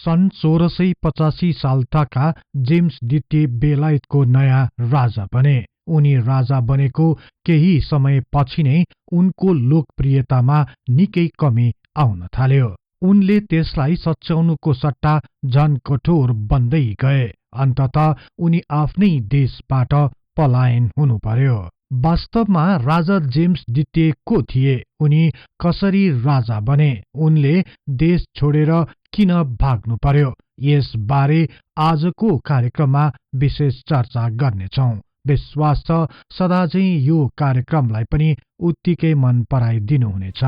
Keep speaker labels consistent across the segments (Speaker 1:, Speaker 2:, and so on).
Speaker 1: सन् 1685 सालका जेम्स द्वितीय बेलायतको नयाँ राजा बने। उनी राजा बनेको केही समय पछि नै उनको लोकप्रियतामा निकै कमी आउन थाल्यो। उनले त्यसलाई सच्याउनुको सट्टा झन कठोर बन्दै गए। अन्ततः उनी आफ्नै देशबाट पलायन हुनु पर्यो। वास्तवमा राजा जेम्स द्वितीय को थिए? उनी कसरी राजा बने? उनले देश छोडेर किन भाग्नु पर्यो? यसबारे आजको कार्यक्रममा विशेष चर्चा गर्नेछौं। विश्वास छ सदाझै यो कार्यक्रमलाई पनि उत्तिकै मन पराइदिनुहुनेछ।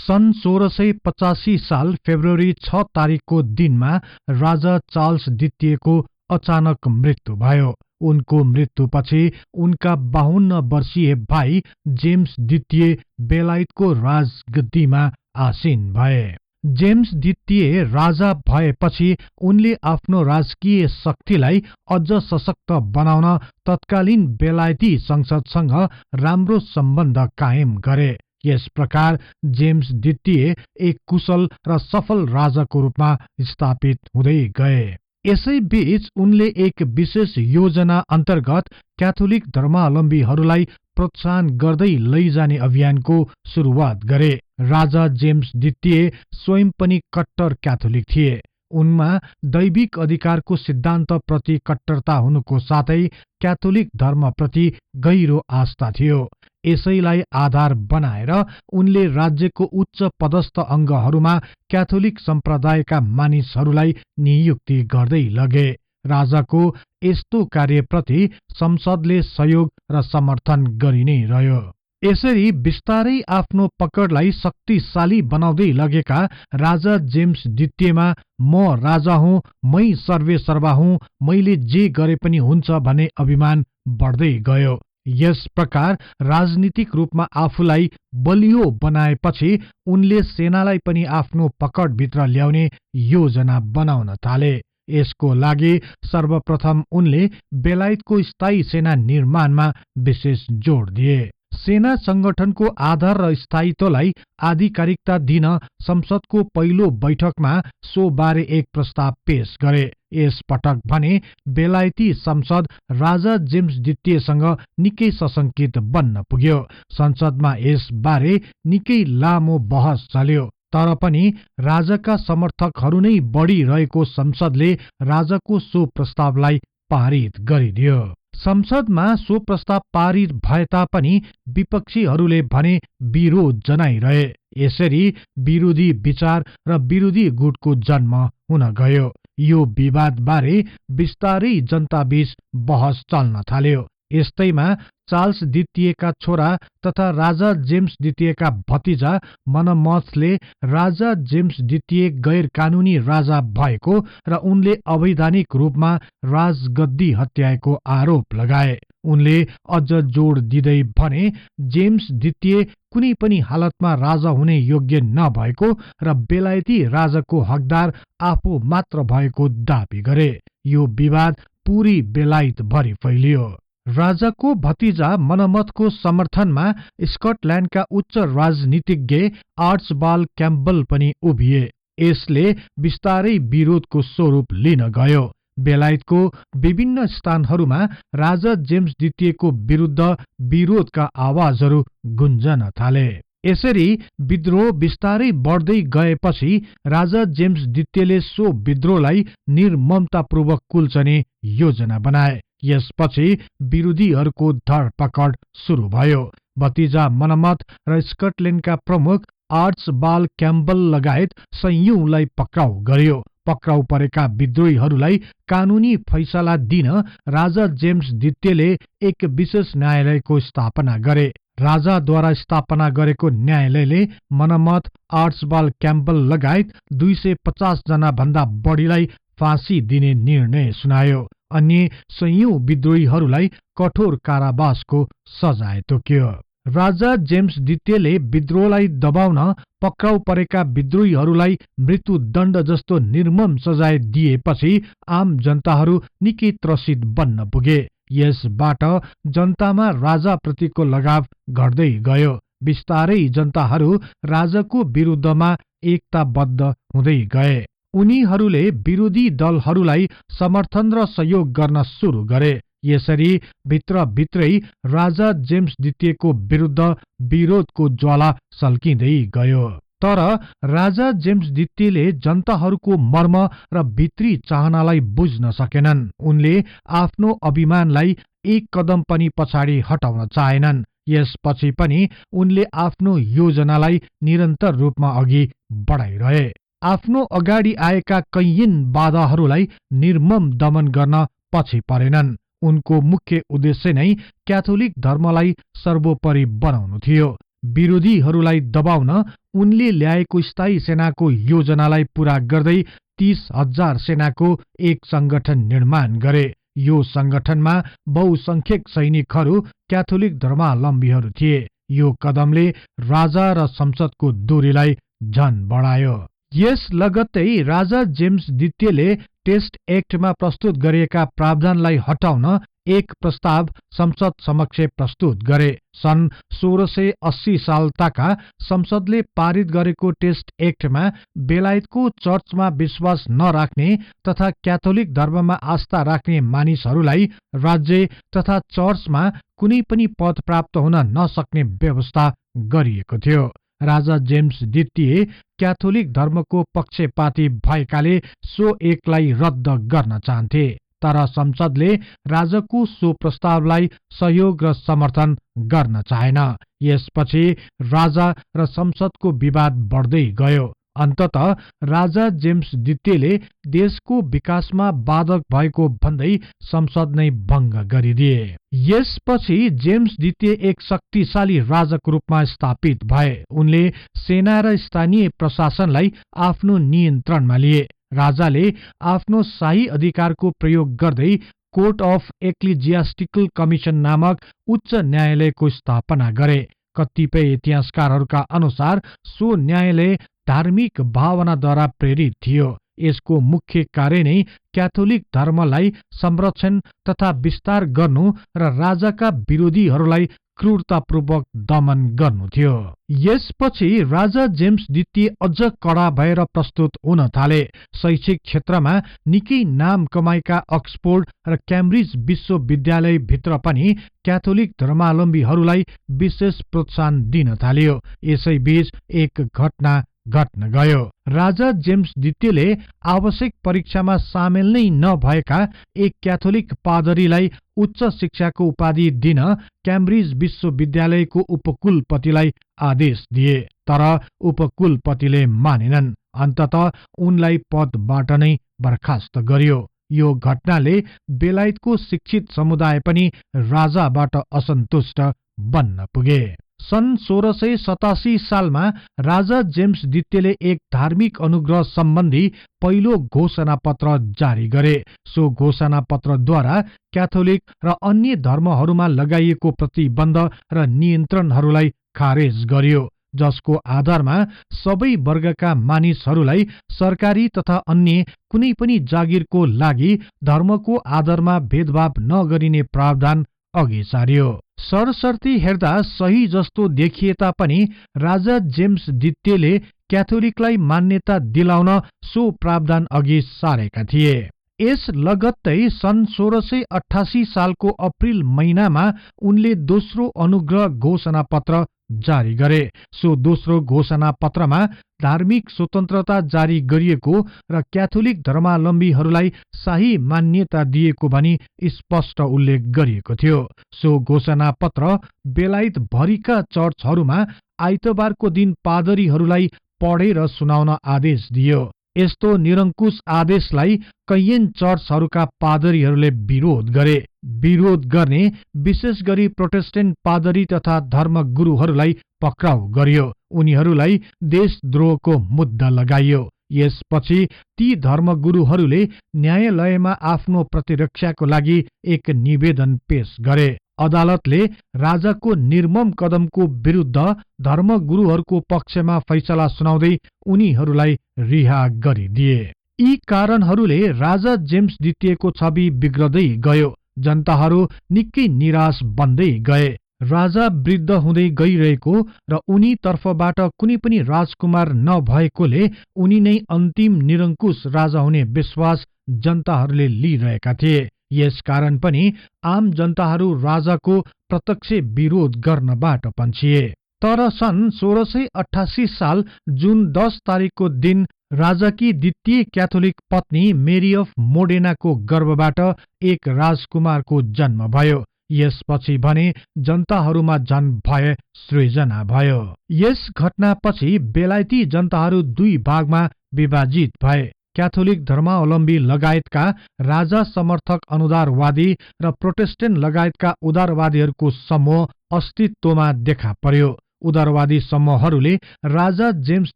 Speaker 1: सन् 1685 साल फेब्रुअरी 6 तारिकको दिनमा राजा चार्ल्स द्वितीयको अचानक मृत्यु भयो। उनको मृत्युपछि उनका 52 वर्षीय भाइ जेम्स द्वितीय बेलायतको राजगद्दीमा आसीन भए। जेम्स द्वितीय राजा भएपछि उनले आफ्नो राजकीय शक्तिलाई अझ सशक्त बनाउन तत्कालीन बेलायती संसदसँग राम्रो सम्बन्ध कायम गरे। यस प्रकार जेम्स द्वितीय एक कुशल र सफल राजाको रूपमा स्थापित हुँदै गए। यसै बीच उनले एक विशेष योजना अन्तर्गत क्याथोलिक धर्मावलम्बीहरूलाई प्रोत्साहन गर्दै लैजाने अभियानको सुरुवात गरे। राजा जेम्स द्वितीय स्वयं पनि कट्टर क्याथोलिक थिए। उनमा दैविक अधिकारको सिद्धान्तप्रति कट्टरता हुनुको साथै क्याथोलिक धर्मप्रति गहिरो आस्था थियो। यसैलाई आधार बनाएर उनले राज्यको उच्च पदस्थ अङ्गहरूमा क्याथोलिक सम्प्रदायका मानिसहरूलाई नियुक्ति गर्दै लगे। राजाको यस्तो कार्यप्रति संसदले सहयोग र समर्थन गरि नै रह्यो। यसरी बिस्तारै आफ्नो पकडलाई शक्तिशाली बनाउँदै लगेका राजा जेम्स द्वितीयमा म राजा हुँ, मै सर्वेसर्वा हुँ, मैले जे गरे पनि हुन्छ भन्ने अभिमान बढ्दै गयो। यस प्रकार राजनीतिक रूपमा आफूलाई बलियो बनाएपछि उनले सेनालाई पनि आफ्नो पकडभित्र ल्याउने योजना बनाउन थाले। यसको लागि सर्वप्रथम उनले बेलायतको स्थायी सेना निर्माणमा विशेष जोड दिए। सेना संगठनको आधार र स्थायित्वलाई आधिकारिकता दिन संसदको पहिलो बैठकमा सो बारे एक प्रस्ताव पेश गरे। यस पटक भने बेलायती संसद राजा जेम्स द्वितीयसँग निकै सशंकित बन्न पुग्यो। संसदमा यस बारे निकै लामो बहस चल्यो। तर पनि राजाका समर्थकहरू नै बढी रहेको संसदले राजाको सो प्रस्तावलाई पारित गरिदियो। संसदमा सो प्रस्ताव पारित भए तापनि विपक्षीहरूले भने विरोध जनाइरहे। यसरी विरोधी विचार र विरोधी गुटको जन्म हुन गयो। यो विवाद बारे बिस्तारै जनताबीच बहस चल्न थाल्यो। यस्तैमा चार्ल्स द्वितीयका छोरा तथा राजा जेम्स द्वितीयका भतिजा मनमथले राजा जेम्स द्वितीय गैर कानूनी राजा भएको र उनले अवैधानिक रूपमा राजगद्दी हत्याएको आरोप लगाए। उनले अझ जोड दिँदै भने जेम्स द्वितीय कुनै पनि हालतमा राजा हुने योग्य नभएको र बेलायती राजाको हकदार आफू मात्र भएको दाबी गरे। यो विवाद पूरी बेलायत भरि फैलियो। राजाको भतिजा मनमथको समर्थनमा स्कटल्याण्डका उच्च राजनीतिज्ञ आर्चबाल्ड क्याम्पबल पनि उभिए। यसले बिस्तारै विरोधको स्वरूप लिन गयो। बेलायतको विभिन्न स्थानहरूमा राजा जेम्स द्वितीयको विरुद्ध विरोधका आवाजहरू गुन्जन थाले। यसरी विद्रोह बिस्तारै बढ्दै गएपछि राजा जेम्स द्वितीयले सो विद्रोहलाई निर्ममतापूर्वक कुल्चने योजना बनाए। यसपछि विरोधीहरूको धरपकड सुरु भयो। भतिजा मनमथ र स्कटल्याण्डका प्रमुख आर्चबाल्ड क्याम्पबल लगायत सयौंलाई पक्राउ गरियो। पक्राउ परेका विद्रोहीहरूलाई कानूनी फैसला दिन राजा जेम्स द्वितीयले एक विशेष न्यायालयको स्थापना गरे। राजाद्वारा स्थापना गरेको न्यायालयले मनमथ, आर्चबाल्ड क्याम्पबल लगायत 250 जना भन्दा बढीलाई फाँसी दिने निर्णय सुनायो। अन्य सयौं विद्रोहीहरूलाई कठोर कारावासको सजाय तोक्यो। राजा जेम्स द्वितीयले विद्रोहलाई दबाउन पक्राउ परेका विद्रोहीहरूलाई मृत्युदण्ड जस्तो निर्मम सजाय दिएपछि आम जनताहरू निकै त्रसित बन्न पुगे। यसबाट जनतामा राजाप्रतिको लगाव घट्दै गयो। बिस्तारै जनताहरू राजाको विरुद्धमा एकताबद्ध हुँदै गए। उनीहरूले विरोधी दलहरूलाई समर्थन र सहयोग गर्न सुरु गरे। यसरी भित्रभित्रै राजा जेम्स द्वितीयको विरुद्ध विरोधको ज्वाला सल्किँदै गयो। तर राजा जेम्स द्वितीयले जनताहरूको मर्म र भित्री चाहनालाई बुझ्न सकेनन्। उनले आफ्नो अभिमानलाई एक कदम पनि पछाडि हटाउन चाहेनन्। यसपछि पनि उनले आफ्नो योजनालाई निरन्तर रूपमा अघि बढाइरहे। आफ्नो अगाडि आएका कैयन बाधाहरूलाई निर्मम दमन गर्न पछि परेनन्। उनको मुख्य उद्देश्य नै क्याथोलिक धर्मलाई सर्वोपरि बनाउनु थियो। विरोधीहरूलाई दबाउन उनले ल्याएको स्थायी सेनाको योजनालाई पूरा गर्दै 30,000 सेनाको एक संगठन निर्माण गरे। यो संगठनमा बहुसंख्यक सैनिकहरू क्याथोलिक धर्मावलम्बीहरू थिए। यो कदमले राजा र संसदको दूरीलाई झन बढायो। यस लगत्तै राजा जेम्स द्वितीयले टेस्ट एक्टमा प्रस्तुत गरिएका प्रावधानलाई हटाउन एक प्रस्ताव संसद समक्ष प्रस्तुत गरे। सन् 1680 साल ताका संसदले पारित गरेको टेस्ट एक्टमा बेलायतको चर्चमा विश्वास नराख्ने तथा क्याथोलिक धर्ममा आस्था राख्ने मानिसहरूलाई राज्य तथा चर्चमा कुनै पनि पद प्राप्त हुन नसक्ने व्यवस्था गरिएको थियो। राजा जेम्स द्वितीय क्याथोलिक धर्मको पक्षपाती भएकाले सो एकलाई रद्द गर्न चाहन्थे। तर संसदले राजाको सो प्रस्तावलाई सहयोग र समर्थन गर्न चाहेन। यसपछि राजा र संसदको विवाद बढ्दै गयो। अन्ततः राजा जेम्स द्वितीयले देशको विकासमा बाधक भएको भन्दै संसद नै भङ्ग गरिदिए। यसपछि जेम्स द्वितीय एक शक्तिशाली राजाको रूपमा स्थापित भए। उनले सेना र स्थानीय प्रशासनलाई आफ्नो नियन्त्रणमा लिए। राजाले आफ्नो शाही अधिकारको प्रयोग गर्दै कोर्ट अफ एक्लिजियास्टिकल कमिसन नामक उच्च न्यायालयको स्थापना गरे। कतिपय इतिहासकारहरूका अनुसार सो न्यायालय धार्मिक भावनाद्वारा प्रेरित थियो। यसको मुख्य कार्य नै क्याथोलिक धर्मलाई संरक्षण तथा विस्तार गर्नु र राजाका विरोधीहरूलाई क्रूरतापूर्वक दमन गर्नु थियो। यसपछि राजा जेम्स द्वितीय अझ कडा भएर प्रस्तुत हुन थाले। शैक्षिक क्षेत्रमा निकै नाम कमाएका अक्सफोर्ड र क्याम्ब्रिज विश्वविद्यालय भित्र पनि क्याथोलिक धर्मावलम्बीहरूलाई विशेष प्रोत्साहन दिन थालियो। यसैबीच एक घटना घट्न गयो। राजा जेम्स द्वितीयले आवश्यक परीक्षामा सामेल नै नभएका एक क्याथोलिक पादरीलाई उच्च शिक्षाको उपाधि दिन क्याम्ब्रिज विश्वविद्यालयको उपकुलपतिलाई आदेश दिए। तर उपकुलपतिले मानेनन्। अन्ततः उनलाई पदबाट नै बर्खास्त गरियो। यो घटनाले बेलायतको शिक्षित समुदाय पनि राजाबाट असन्तुष्ट बन्न पुगे। सन् 1687 सालमा राजा जेम्स द्वितीयले एक धार्मिक अनुग्रह सम्बन्धी पहिलो घोषणा पत्र जारी गरे। सो घोषणा पत्रद्वारा क्याथोलिक र अन्य धर्महरूमा लगाइएको प्रतिबन्ध र नियन्त्रणहरूलाई खारेज गरियो, जसको आधारमा सबै वर्गका मानिसहरूलाई सरकारी तथा अन्य कुनै पनि जागिरको लागि धर्मको आधारमा भेदभाव नगरिने प्रावधान अघि सारियो। सरसर्ती हेर्दा सही जस्तो देखिए तापनि राजा जेम्स द्वितीयले क्याथोलिकलाई मान्यता दिलाउन सो प्रावधान अघि सारेका थिए। यस लगत्तै सन् 1688 सालको अप्रिल महिनामा उनले दोस्रो अनुग्रह घोषणा पत्र जारी गरे। सो दोस्रो घोषणा पत्रमा धार्मिक स्वतन्त्रता जारी गरिएको र क्याथोलिक धर्मावलम्बीहरूलाई शाही मान्यता दिएको भनी स्पष्ट उल्लेख गरिएको थियो। सो घोषणा पत्र बेलायत भरिका चर्चहरूमा आइतबारको दिन पादरीहरूलाई पढेर सुनाउन आदेश दियो। यस्तो निरङ्कुश आदेशलाई कैयन चर्चहरूका पादरीहरूले विरोध गरे। विरोध गर्ने विशेष गरी प्रोटेस्टेन्ट पादरी तथा धर्मगुरुहरूलाई पक्राउ गरियो। उनीहरूलाई देशद्रोहको मुद्दा लगाइयो। यसपछि ती धर्मगुरुहरूले न्यायालयमा आफ्नो प्रतिरक्षाको लागि एक निवेदन पेश गरे। अदालतले राजाको निर्मम कदमको विरुद्ध धर्मगुरुहरूको पक्षमा फैसला सुनाउँदै उनीहरूलाई रिहा गरिदिए। यी कारणहरूले राजा जेम्स द्वितीयको छवि बिग्रदै गयो। जनताहरू निकै निराश बन्दै गए। राजा वृद्ध हुँदै गइरहेको र उनी तर्फबाट कुनै पनि राजकुमार नभएकोले उनी नै अन्तिम निरङ्कुश राजा हुने विश्वास जनताहरूले लिइरहेका थिए। यस कारण पनि आम जनताहरू राजाको प्रत्यक्ष विरोध गर्नबाट पन्छिए। तर सन् 1688 साल जुन 10 तारिकको दिन राजाकी द्वितीय क्याथोलिक पत्नी मेरी अफ मोडेनाको गर्भबाट एक राजकुमारको जन्म भयो। यसपछि भने जनताहरूमा झन भय सृजना भयो। यस घटनापछि बेलायती जनताहरू दुई भागमा विभाजित भए। क्याथोलिक धर्मावलम्बी लगायतका राजा समर्थक अनुदारवादी र प्रोटेस्टेन्ट लगायतका उदारवादीहरूको समूह अस्तित्वमा देखा पर्यो। उदारवादी समूहहरूले राजा जेम्स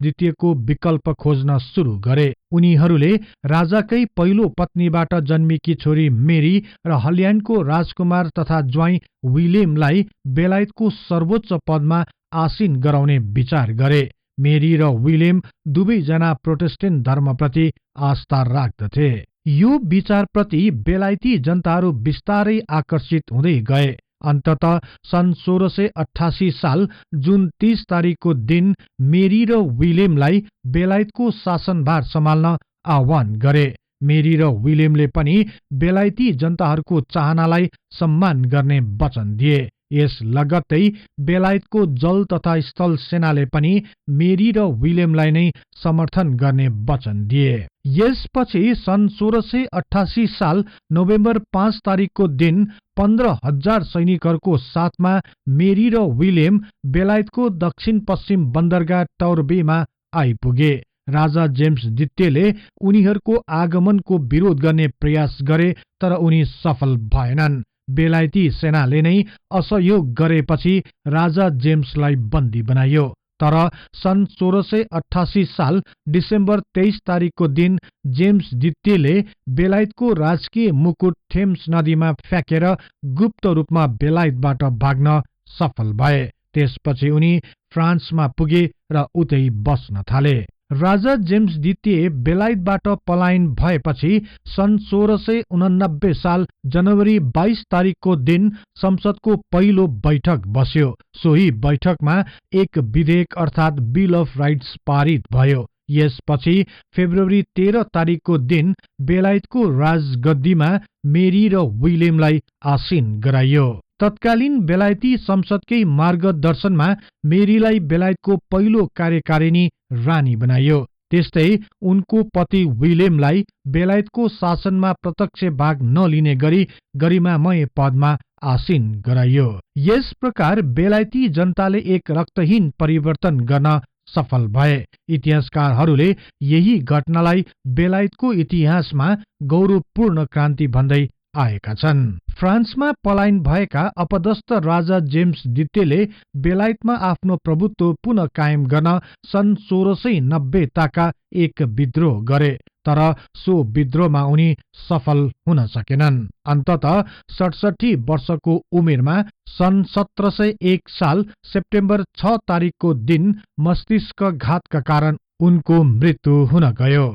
Speaker 1: द्वितीयको विकल्प खोज्न सुरु गरे। उनीहरूले राजाकै पहिलो पत्नीबाट जन्मेकी छोरी मेरी र हल्यान्डको राजकुमार तथा ज्वाइँ विलियमलाई बेलायतको सर्वोच्च पदमा आसीन गराउने विचार गरे। मेरी र विलियम दुवैजना प्रोटेस्टेन्ट धर्मप्रति आस्था राख्दथे। यो विचारप्रति बेलायती जनताहरू बिस्तारै आकर्षित हुँदै गए। अन्ततः सन् 1688 साल जुन 30 तारिकको दिन मेरी र विलियमलाई बेलायतको शासनभार सम्हाल्न आह्वान गरे। मेरी र विलियमले पनि बेलायती जनताहरूको चाहनालाई सम्मान गर्ने वचन दिए। यस लगत्तै बेलायतको जल तथा स्थल सेनाले पनि मेरी र विलियमलाई नै समर्थन गर्ने वचन दिए। यसपछि सन् 1688 साल नोभेम्बर 5 तारिकको दिन 15,000 सैनिकहरूको साथमा मेरी र विलियम बेलायतको दक्षिण पश्चिम बन्दरगाह टर्बेमा आइपुगे। राजा जेम्स द्वितीयले उनीहरूको आगमनको विरोध गर्ने प्रयास गरे, तर उनी सफल भएनन्। बेलायती सेनाले नै असहयोग गरेपछि राजा जेम्सलाई बन्दी बनाइयो। तर सन् 1688 साल डिसेम्बर 23 तारिकको दिन जेम्स द्वितीयले बेलायतको राजकीय मुकुट थेम्स नदीमा फ्याँकेर गुप्त रूपमा बेलायतबाट भाग्न सफल भए। त्यसपछि उनी फ्रान्समा पुगे र उतै बस्न थाले। राजा जेम्स द्वितीय बेलायतबाट पलायन भएपछि सन् 1689 साल जनवरी 22 तारिकको दिन संसदको पहिलो बैठक बस्यो। सोही बैठकमा एक विधेयक अर्थात् बिल अफ राइट्स पारित भयो। यसपछि फेब्रुअरी 13 तारिकको दिन बेलायतको राजगद्दीमा मेरी र विलियमलाई आसीन गराइयो। तत्कालीन बेलायती संसदकै मार्गदर्शनमा मेरीलाई बेलायतको पहिलो कार्यकारिणी रानी बनाइयो। त्यस्तै उनको पति विलियमलाई बेलायतको शासनमा प्रत्यक्ष भाग नलिने गरी गरिमामय पदमा आसीन गराइयो। यस प्रकार बेलायती जनताले एक रक्तहीन परिवर्तन गर्न सफल भए। इतिहासकारहरूले यही घटनालाई बेलायतको इतिहासमा गौरवपूर्ण क्रान्ति भन्दै आएका छन्। फ्रान्समा पलायन भएका अपदस्थ राजा जेम्स द्वितीयले बेलायतमा आफ्नो प्रभुत्व पुनः कायम गर्न सन् 1690 ताका एक विद्रोह गरे, तर सो विद्रोहमा उनी सफल हुन सकेनन्। अन्ततः 67 वर्षको उमेरमा सन् 1701 साल सेप्टेम्बर 6 तारिकको दिन मस्तिष्कघातका कारण उनको मृत्यु हुन गयो।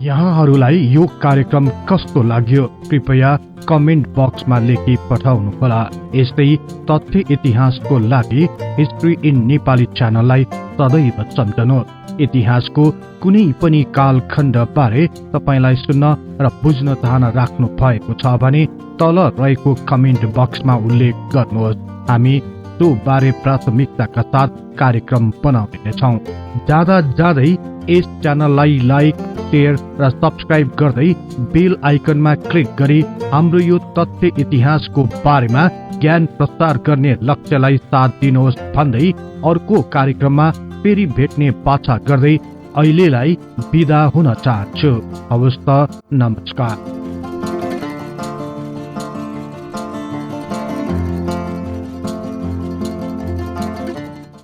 Speaker 1: यहाँहरूलाई यो कार्यक्रम कस्तो लाग्यो कृपया कमेन्ट बक्समा लेखी पठाउनुहोला। यस्तै तथ्य इतिहासको लागि हिस्ट्री इन नेपाली च्यानललाई सदैव सम्झनुहोस्। इतिहासको कुनै पनि कालखण्ड बारे तपाईलाई सुन्न र बुझ्न चाहना राख्नु भएको छ भने तल रहेको कमेन्ट बक्समा उल्लेख गर्नुहोस्। हामी सो बारे प्राथमिकताका साथ कार्यक्रम बनाउनेछौँ। जाँदै यस च्यानललाई लाइक, शेयर र सब्स्क्राइब गर्दै बेल आइकनमा क्लिक गरी हाम्रो यो तथ्य इतिहासको बारेमा ज्ञान प्रसार गर्ने लक्ष्यलाई साथ दिनुहोस् भन्दै अर्को कार्यक्रममा फेरि भेट्ने बाचा गर्दै अहिलेलाई बिदा हुन चाहन्छु। हवस् त, नमस्कार।